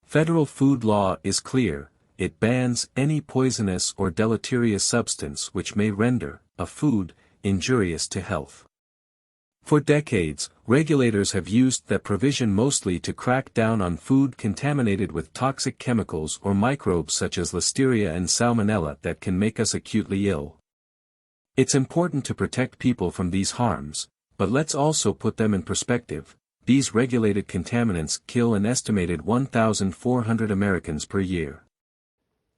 Federal food law is clear. It bans any poisonous or deleterious substance which may render a food injurious to health. For decades, regulators have used that provision mostly to crack down on food contaminated with toxic chemicals or microbes such as Listeria and Salmonella that can make us acutely ill. It's important to protect people from these harms, but let's also put them in perspective. These regulated contaminants kill an estimated 1,400 Americans per year.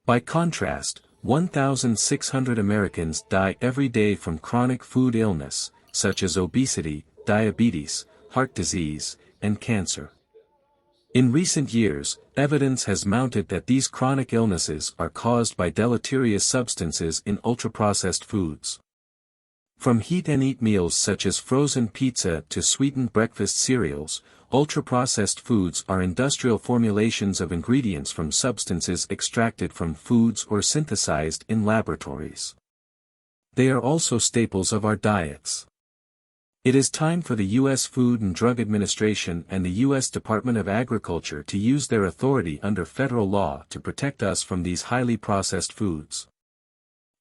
By contrast, 1,600 Americans die every day from chronic food illness, such as obesity, diabetes, heart disease, and cancer. In recent years, evidence has mounted that these chronic illnesses are caused by deleterious substances in ultra-processed foods. From heat-and-eat meals such as frozen pizza to sweetened breakfast cereals, ultra-processed foods are industrial formulations of ingredients from substances extracted from foods or synthesized in laboratories. They are also staples of our diets. It is time for the U.S. Food and Drug Administration and the U.S. Department of Agriculture to use their authority under federal law to protect us from these highly processed foods.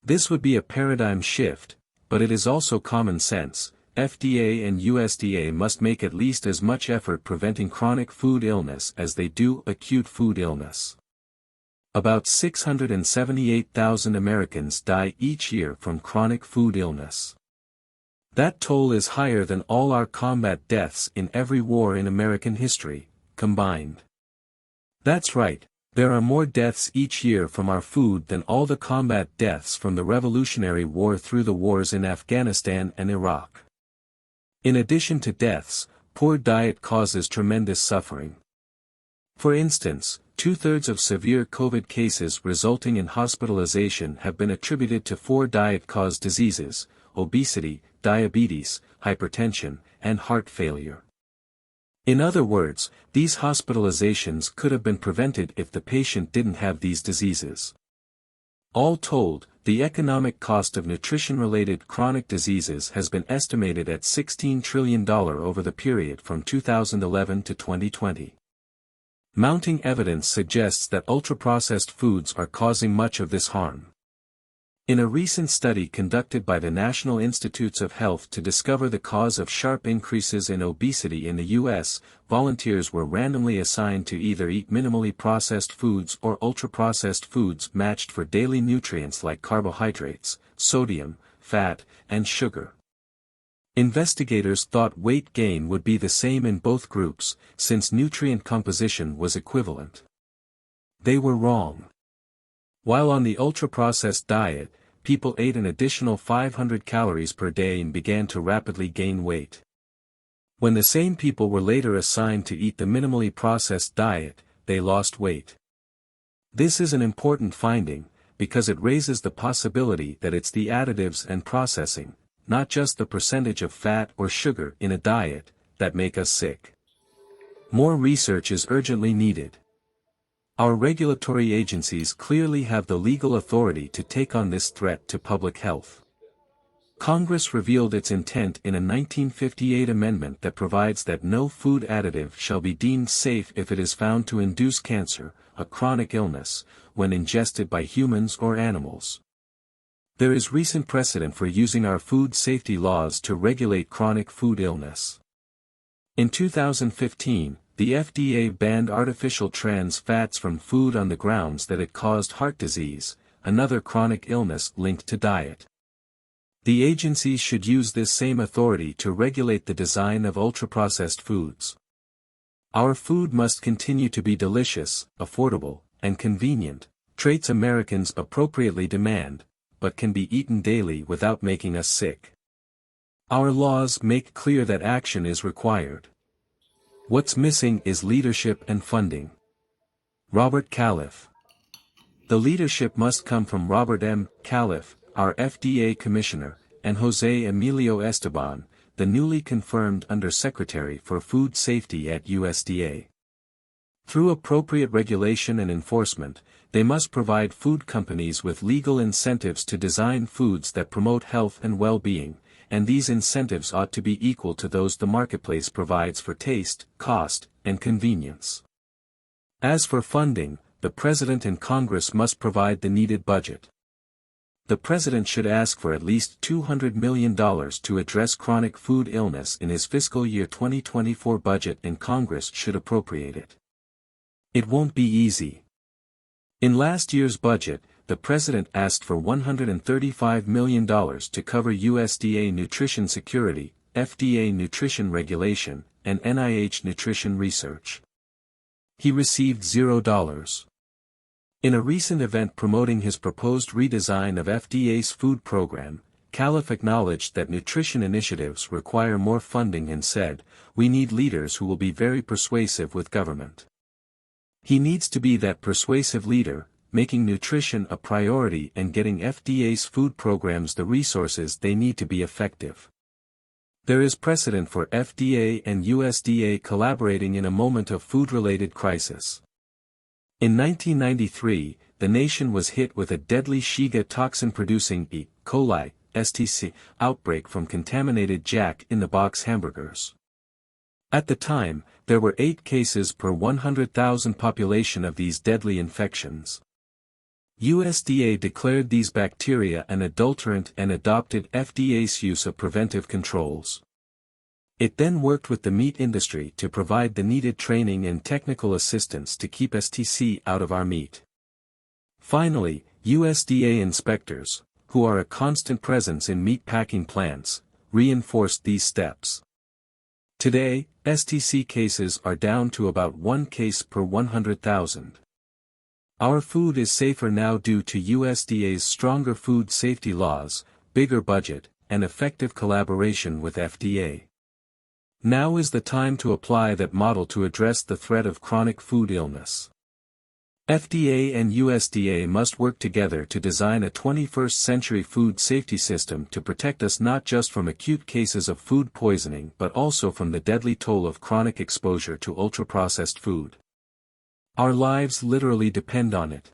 This would be a paradigm shift, but it is also common sense. FDA and USDA must make at least as much effort preventing chronic food illness as they do acute food illness. About 678,000 Americans die each year from chronic food illness. That toll is higher than all our combat deaths in every war in American history, combined. That's right, there are more deaths each year from our food than all the combat deaths from the Revolutionary War through the wars in Afghanistan and Iraq. In addition to deaths, poor diet causes tremendous suffering. For instance, 2/3 of severe COVID cases resulting in hospitalization have been attributed to 4 diet-caused diseases: obesity, diabetes, hypertension, and heart failure. In other words, these hospitalizations could have been prevented if the patient didn't have these diseases. All told, the economic cost of nutrition-related chronic diseases has been estimated at $16 trillion over the period from 2011 to 2020. Mounting evidence suggests that ultra-processed foods are causing much of this harm. In a recent study conducted by the National Institutes of Health to discover the cause of sharp increases in obesity in the U.S., volunteers were randomly assigned to either eat minimally processed foods or ultra-processed foods matched for daily nutrients like carbohydrates, sodium, fat, and sugar. Investigators thought weight gain would be the same in both groups, since nutrient composition was equivalent. They were wrong. While on the ultra-processed diet, people ate an additional 500 calories per day and began to rapidly gain weight. When the same people were later assigned to eat the minimally processed diet, they lost weight. This is an important finding, because it raises the possibility that it's the additives and processing, not just the percentage of fat or sugar in a diet, that make us sick. More research is urgently needed. Our regulatory agencies clearly have the legal authority to take on this threat to public health. Congress revealed its intent in a 1958 amendment that provides that no food additive shall be deemed safe if it is found to induce cancer, a chronic illness, when ingested by humans or animals. There is recent precedent for using our food safety laws to regulate chronic food illness. In 2015, the FDA banned artificial trans fats from food on the grounds that it caused heart disease, another chronic illness linked to diet. The agencies should use this same authority to regulate the design of ultra-processed foods. Our food must continue to be delicious, affordable, and convenient, traits Americans appropriately demand, but can be eaten daily without making us sick. Our laws make clear that action is required. What's missing is leadership and funding. Robert Califf. The leadership must come from Robert M. Califf, our FDA Commissioner, and José Emilio Esteban, the newly confirmed Undersecretary for Food Safety at USDA. Through appropriate regulation and enforcement, they must provide food companies with legal incentives to design foods that promote health and well-being, and these incentives ought to be equal to those the marketplace provides for taste, cost, and convenience. As for funding, the President and Congress must provide the needed budget. The President should ask for at least $200 million to address chronic food illness in his fiscal year 2024 budget, and Congress should appropriate it. It won't be easy. In last year's budget, the President asked for $135 million to cover USDA nutrition security, FDA nutrition regulation, and NIH nutrition research. He received $0. In a recent event promoting his proposed redesign of FDA's food program, Califf acknowledged that nutrition initiatives require more funding and said, "We need leaders who will be very persuasive with government." He needs to be that persuasive leader, making nutrition a priority and getting FDA's food programs the resources they need to be effective. There is precedent for FDA and USDA collaborating in a moment of food-related crisis. In 1993, the nation was hit with a deadly Shiga toxin-producing E. coli (STC) outbreak from contaminated Jack-in-the-Box hamburgers. At the time, there were 8 cases per 100,000 population of these deadly infections. USDA declared these bacteria an adulterant and adopted FDA's use of preventive controls. It then worked with the meat industry to provide the needed training and technical assistance to keep STC out of our meat. Finally, USDA inspectors, who are a constant presence in meat packing plants, reinforced these steps. Today, STC cases are down to about 1 case per 100,000. Our food is safer now due to USDA's stronger food safety laws, bigger budget, and effective collaboration with FDA. Now is the time to apply that model to address the threat of chronic food illness. FDA and USDA must work together to design a 21st-century food safety system to protect us not just from acute cases of food poisoning but also from the deadly toll of chronic exposure to ultra-processed food. Our lives literally depend on it.